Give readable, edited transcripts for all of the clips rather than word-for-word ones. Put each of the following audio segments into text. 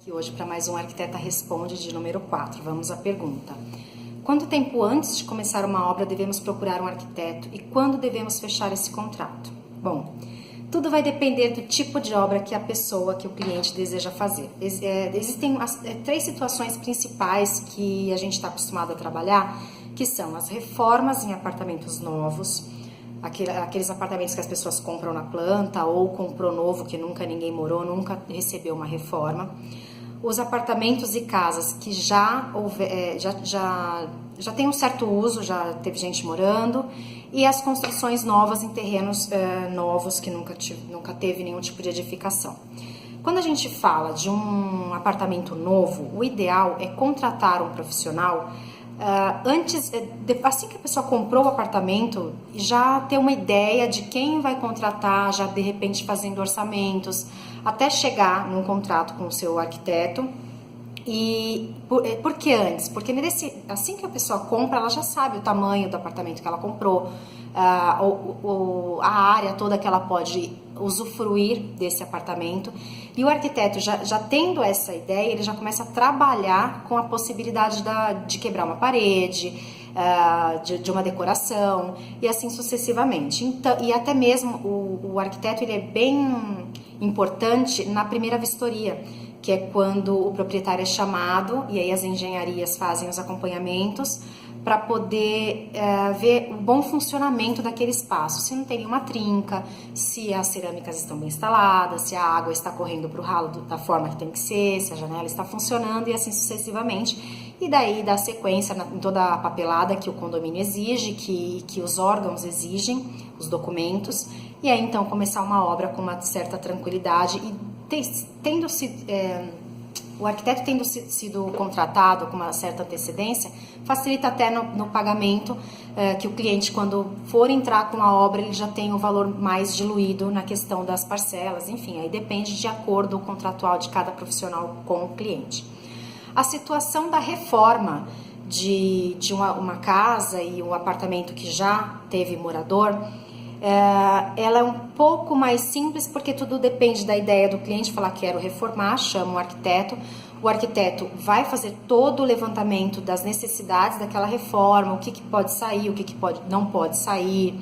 E hoje para mais um Arquiteta Responde de número 4. Vamos à pergunta. Quanto tempo antes de começar uma obra devemos procurar um arquiteto e quando devemos fechar esse contrato? Bom, tudo vai depender do tipo de obra que o cliente deseja fazer. Existem três situações principais que a gente está acostumado a trabalhar, que são as reformas em apartamentos novos, aqueles apartamentos que as pessoas compram na planta ou comprou novo que nunca ninguém morou, nunca recebeu uma reforma. Os apartamentos e casas que já tem um certo uso, já teve gente morando, e as construções novas em terrenos novos que nunca teve nenhum tipo de edificação. Quando a gente fala de um apartamento novo, o ideal é contratar um profissional assim que a pessoa comprou o apartamento, já ter uma ideia de quem vai contratar, já de repente fazendo orçamentos, até chegar num contrato com o seu arquiteto. E por que antes? Porque assim que a pessoa compra, ela já sabe o tamanho do apartamento que ela comprou, a área toda que ela pode usufruir desse apartamento. E o arquiteto, já tendo essa ideia, ele já começa a trabalhar com a possibilidade de quebrar uma parede, de uma decoração e assim sucessivamente. Então, e até mesmo o arquiteto ele é bem importante na primeira vistoria, que é quando o proprietário é chamado e aí as engenharias fazem os acompanhamentos para poder ver o bom funcionamento daquele espaço, se não tem nenhuma trinca, se as cerâmicas estão bem instaladas, se a água está correndo para o ralo da forma que tem que ser, se a janela está funcionando e assim sucessivamente. E daí dá sequência em toda a papelada que o condomínio exige, que os órgãos exigem, os documentos, e aí então começar uma obra com uma certa tranquilidade e o arquiteto tendo sido contratado com uma certa antecedência, facilita até no pagamento, que o cliente, quando for entrar com a obra, ele já tem o valor mais diluído na questão das parcelas, enfim, aí depende de acordo contratual de cada profissional com o cliente. A situação da reforma de uma casa e um apartamento que já teve morador, ela é um pouco mais simples porque tudo depende da ideia do cliente, falar quero reformar, chama o arquiteto vai fazer todo o levantamento das necessidades daquela reforma, o que pode sair, o que não pode sair,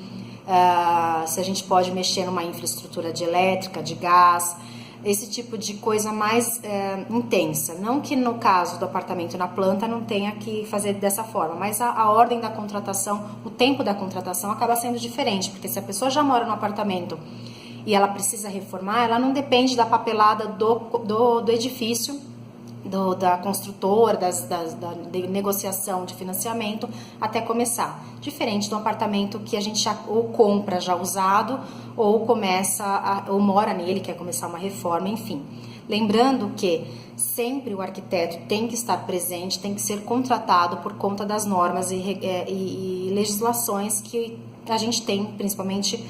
se a gente pode mexer numa infraestrutura de elétrica, de gás, esse tipo de coisa mais intensa. Não que no caso do apartamento na planta não tenha que fazer dessa forma, mas a ordem da contratação, o tempo da contratação acaba sendo diferente, porque se a pessoa já mora no apartamento e ela precisa reformar, ela não depende da papelada do edifício, da construtora, da negociação de financiamento até começar. Diferente do apartamento que a gente ou compra já usado ou ou mora nele, quer começar uma reforma, enfim. Lembrando que sempre o arquiteto tem que estar presente, tem que ser contratado por conta das normas e legislações que a gente tem, principalmente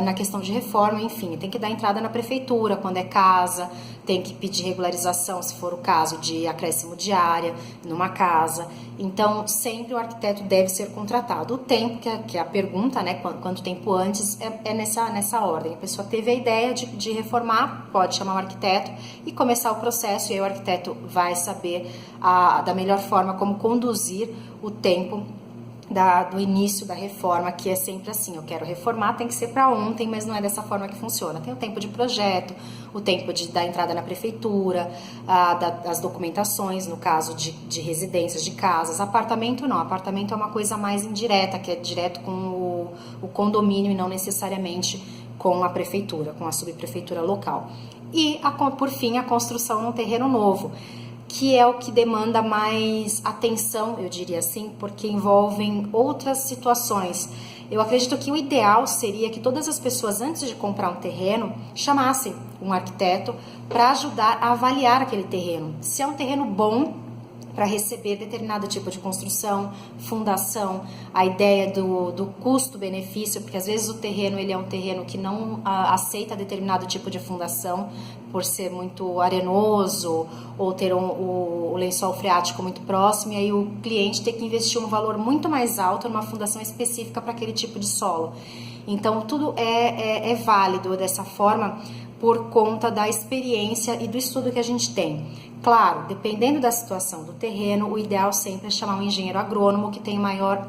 na questão de reforma, enfim, tem que dar entrada na prefeitura quando é casa, tem que pedir regularização, se for o caso, de acréscimo de área numa casa. Então, sempre o arquiteto deve ser contratado. O tempo, que é a pergunta, né, quanto tempo antes, é nessa ordem. A pessoa teve a ideia de reformar, pode chamar o arquiteto e começar o processo, e aí o arquiteto vai saber da melhor forma como conduzir o tempo do início da reforma, que é sempre assim, eu quero reformar, tem que ser para ontem, mas não é dessa forma que funciona. Tem o tempo de projeto, o tempo da entrada na prefeitura, das documentações, no caso de residências, de casas. Apartamento não, apartamento é uma coisa mais indireta, que é direto com o condomínio e não necessariamente com a prefeitura, com a subprefeitura local. E, por fim, a construção num terreno novo, que é o que demanda mais atenção, eu diria assim, porque envolvem outras situações. Eu acredito que o ideal seria que todas as pessoas, antes de comprar um terreno, chamassem um arquiteto para ajudar a avaliar aquele terreno. Se é um terreno bom para receber determinado tipo de construção, fundação, a ideia do custo-benefício, porque às vezes o terreno ele é um terreno que não aceita determinado tipo de fundação, por ser muito arenoso ou ter o lençol freático muito próximo, e aí o cliente tem que investir um valor muito mais alto numa fundação específica para aquele tipo de solo. Então tudo é válido dessa forma, por conta da experiência e do estudo que a gente tem. Claro, dependendo da situação do terreno, o ideal sempre é chamar um engenheiro agrônomo que tem maior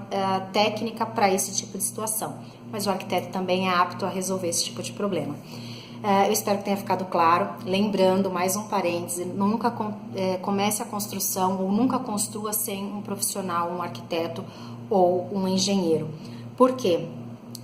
técnica para esse tipo de situação. Mas o arquiteto também é apto a resolver esse tipo de problema. Eu espero que tenha ficado claro. Lembrando, mais um parêntese, nunca comece a construção ou nunca construa sem um profissional, um arquiteto ou um engenheiro. Por quê?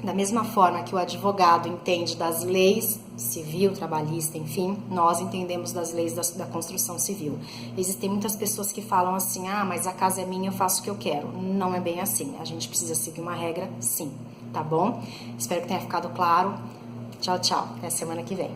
Da mesma forma que o advogado entende das leis civil, trabalhista, enfim, nós entendemos das leis da construção civil. Existem muitas pessoas que falam assim, mas a casa é minha, eu faço o que eu quero. Não é bem assim, a gente precisa seguir uma regra, sim, tá bom? Espero que tenha ficado claro. Tchau, tchau, até semana que vem.